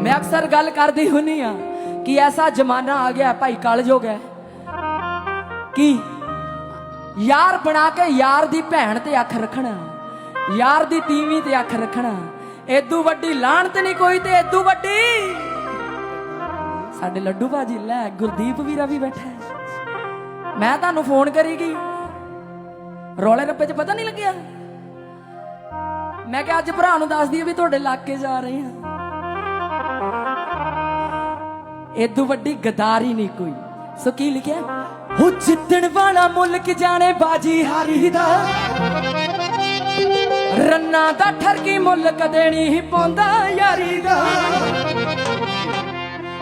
मैं अक्सर गल करदी हुन्नी आ कि ऐसा जमाना आ गया भाई कलयुग है कि यार बना के यार दी भैन ते अख रखना, यार दी तीवी ते अख रखना, एदू वड्डी लानत नहीं कोई ते एदू वड्डी। साडे लड्डू भाजी लै गुरदीप वीरा भी बैठा है। मैं तुहानू फोन करीगी रौले रप्पे च पता नहीं लग्या। मैं क्या अज भरा नू दस दी भी तुहाडे इलाके जा रहे हैं। एदू वड्डी गदारी नहीं कोई। सो की लिखिया हो जितण वाला मुल्क जाने बाजी हारी दा, रन्ना दा ठरकी मुल कदे नहीं पाउंदा यारी दा।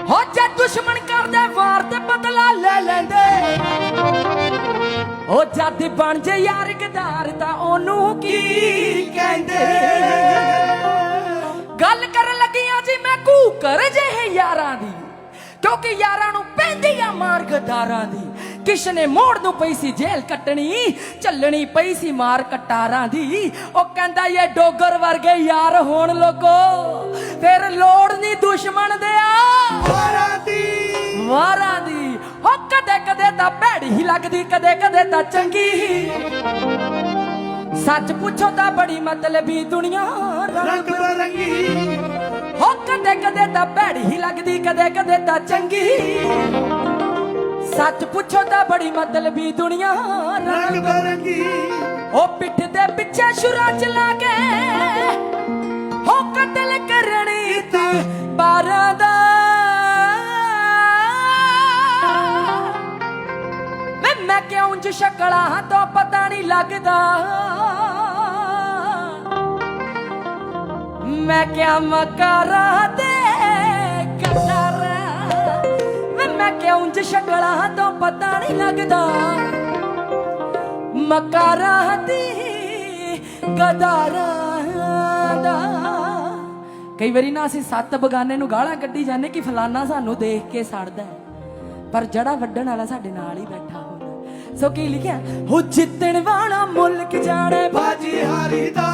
हो जे दुश्मन करदे वार ते बदला ले लेंदे, ओ जद बन जे यार गदार तां ओनू की कहंदे। गल कर लगियां जी मैं कूकर जेहे यारां दी, क्योंकि यारां नू पैंदी आ मार गदारां दी। किसने मोड़ नू पई सी जेल कटनी, चलनी पई सी मार कटारां दी। ओ कहंदा ये डोगर वर्गे यार होण लोगो, फिर लोड़ नहीं दुश्मन दे वारां दी। ओ कदे कदे तां भैड़ी ही लगदी, कदे कदे तां चंगी। सच पुछो तां बड़ी मतलबी दुनिया रंग बरंगी। हो कदे कदे तां भैड़ी ही लगदी, कदे कदे तां चंगी। सच पुछो तां बड़ी मतलबी दुनिया रंग बरंगी। ओ पिठ दे पिछे शुरा चला के हो कतल करनी ते बारां दा। मैं क्यों ज शकला तो पता नहीं लगदा, मैं क्या मकारा दे कटारा। मैं क्यों ज शकला तो पता नहीं लगदा, मकारा दी गदारा दा। कई बारी ना असीं सत्त बगाने नूं गालां कड्ढी जाने कि फलाना सानू देख के सड़दा है, पर जड़ा वड्डण वाला साडे नाल ही बैठा होंदा। सो की लिखिया हो जितण वाला मुल्क जाने बाजी हारी दा,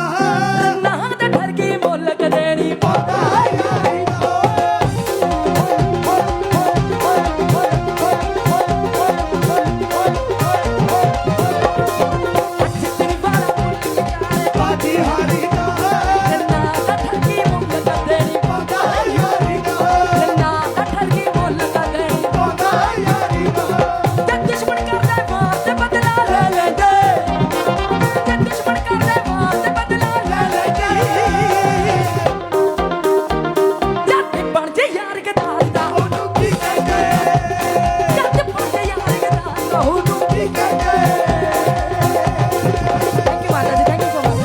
ना दा डर के मुल्क देनी पाउंदा यारी दा। जितण वाला मुल्क जाने बाजी हारी दा, ना दा डर के मुल्क देनी पाउंदा यारी दा। ना दा डर के मुल्क देनी पाउंदा यारी दा। जद दुश्मन करदा बदला ले लेंदे, जद दुश्मन करदे वार ते बदला ले लेंदे। जद बन जे यार गदार दा ओनू की कहंदे, जद बन जे यार गदार दा ओनू की कहंदे। थैंक यू माता जी, थैंक यू सो मच।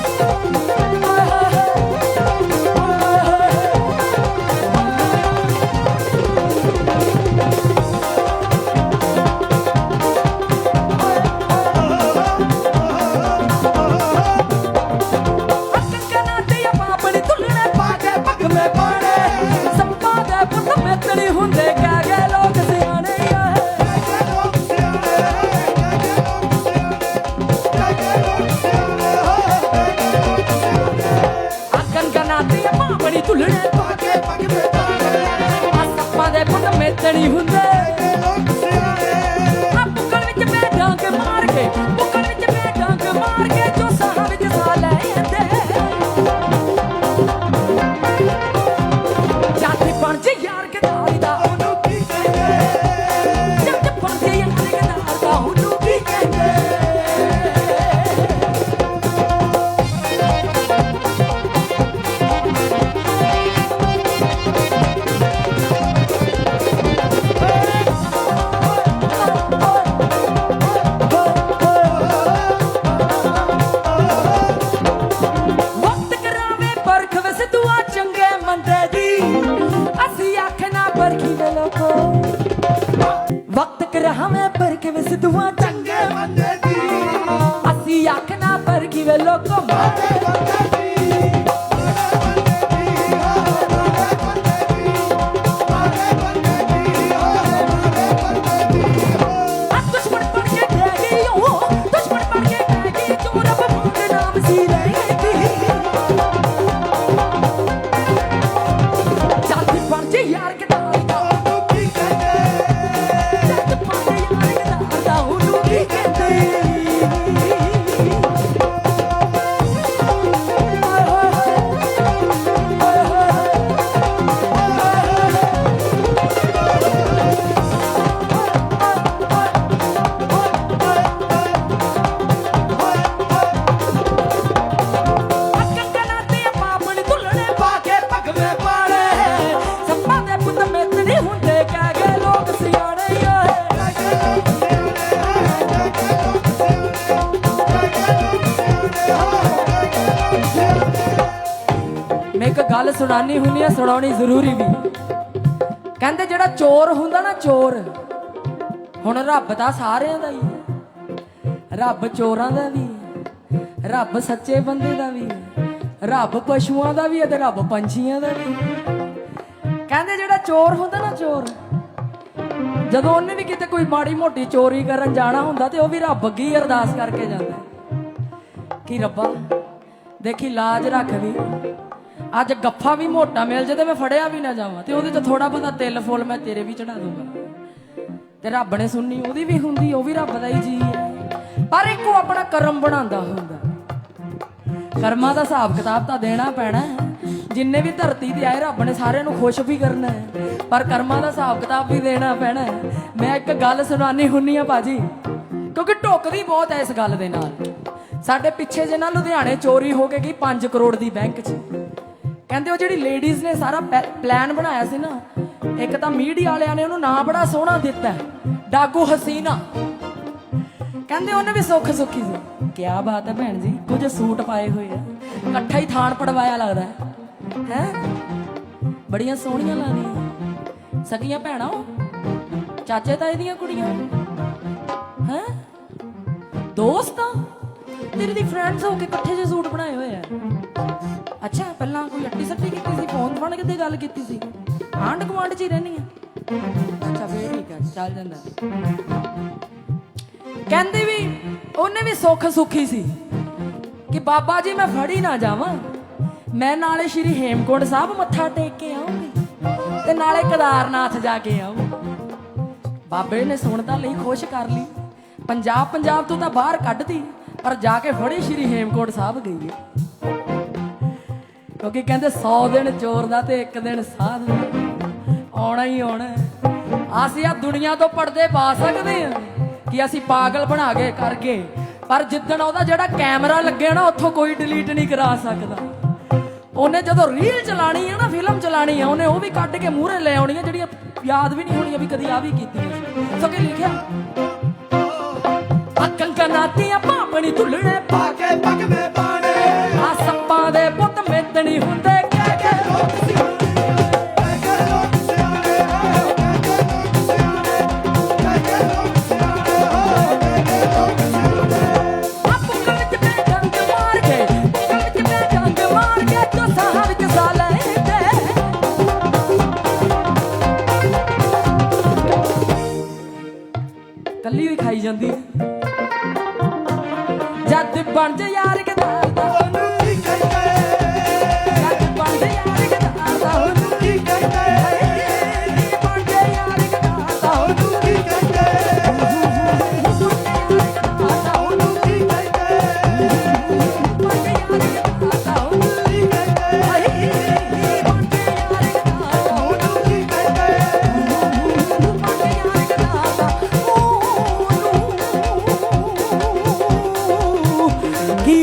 नहीं हुंदे बुक्कल विच मैं डांग मार के, बुक्कल विच मैं डांग मार के जो साह विच सा ले आंदे। जद बन जे यार गदार दा ओनू की कहंदे, जद बन जे यार गदार दा ओनू की कहंदे। वक्त करावे पर के विस दुआ चंगे बंदे दी, असी आखना पर की वे लोको मारे बंदे दी, मारे बंदे दी, मारे बंदे दी। दुश्मन पड़ के गई हो, दुश्मन पड़ के गई जो रब के नाम सी रहेगी। जाति बन जे मैं एक गल सुनानी हुंदी आ, सुनाउणी जरूरी भी। कहंदे जिहड़ा चोर हुंदा ना चोर, हुण रब तां सारियां दा ही, रब चोरां दा भी, रब सच्चे बंदे दा भी, रब पशुआं दा भी ते रब पंछियां दा भी। कहंदे जिहड़ा चोर हुंदा ना चोर, जदों उन्हें भी किते कोई माड़ी मोटी चोरी करन जाना हुंदा ते ओह भी रब अग्गे ही अरदास करके जांदा कि रब्बा देखी लाज रख भी, अज गफ्फा भी मोटा मिल जाए मैं फड़िया भी ना जावां ते ओहदे च थोड़ा बहुता तिल फुल मैं तेरे भी चढ़ा दूंगा। ते रब ने सुननी ओहदी भी हुंदी, ओह भी रब दा ही जी है, पर एक ओह अपना कर्म बनांदा हुंदा। कर्मां दा हिसाब किताब तां देना पैना है, जिन्ने भी धरती ते आए रब ने सारिआं नूं खुश भी करना है, पर कर्मां दा हिसाब किताब भी देना पैना है। मैं एक गल सुनानी हुंदी आ भाजी, क्योंकि ढुकदी बहुत है इस गल दे नाल। साडे पिछे जे ना लुधियाने चोरी हो के गई 5 करोड़ दी बैंक च। कहंदे ओह जिहड़ी लेडीज़ ने सारा प्लान बनाया सी ना, एक तां मीडिया वालिआं ने ओहनूं नाम बड़ा सोहना दित्ता है, डाकू हसीना। कहंदे ओहने भी सुख सुखी सी। क्या बात है भैन जी, कुछ सूट पाए हुए है, इकट्ठा ही थान पड़वाया लगदा है, बड़ियां सोहणियां लादियां सकियां भैणां, चाचे ताए दियां कुड़ियां हैं, दोस्त तेरी दी फ्रेंड्स होके इकट्ठे जे सूट बनाए हुए है। अच्छा पहला कोई अट्टी सट्टी की सी, फोन फड़ के गल की सी, आंढ गुआंढ च ही रहनी है। अच्छा फिर ठीक है, चल जांदा। कहंदी भी उन्हें भी सुख सुखी सी कि बाबा जी मैं फड़ी ना जावां, मैं नाले श्री हेमकुंड साहब मत्था टेक के आऊंगी ते नाले केदारनाथ जाके आऊं। बाबे ने सुनता लई खुश कर ली, पंजाब तो बाहर कढ़ती, पर जाके फड़ी श्री हेमकुंड साहब गई है। क्योंकि कहते 100 दिन चोर दा ते 1 दिन साध दा आउणा ही आउणा। असीं आ दुनिया तो पर्दे पा सकते हैं कि असीं पागल बना के करके, पर जिद्दण ओहदा जिहड़ा कैमरा लगे ना उत्थों कोई डिलीट नहीं करा सकदा। उन्हें जदों रील चलानी है ना, फिल्म चलानी है, उन्हें वो भी कढ़ के मूहरे ले आउणी है जिहड़ियां याद भी नहीं होणियां भी कदी आ भी कीती। सो कि लिखिआ कंकनातियां पापणी तुलणे पाके पग में पाने, आ सप्पां दे पुੱਤ मित नहीं हुंदे कह के लोक सियाणे, कह के लोक सियाणे, कह के लोक सियाणे, कह के लोक सियाणे। आ पुक्कल विच मैं डंग मार के, पुक्कल विच मैं डंग मार के तो साह विच सा लैंदे। कल्ली भी खाई जांदी जद बन जा यार गदार दा ओनू की कहंदे, जद बन जा यार गदार दा ओनू की कहंदे, बन जा यार गदार दा ओनू की कहंदे, बन जा ओनू की कहंदे, बन जा यार गदार दा ओनू की कहंदे, बन जा यार गदार दा ओनू की कहंदे, बन जा यार गदार दा ओनू की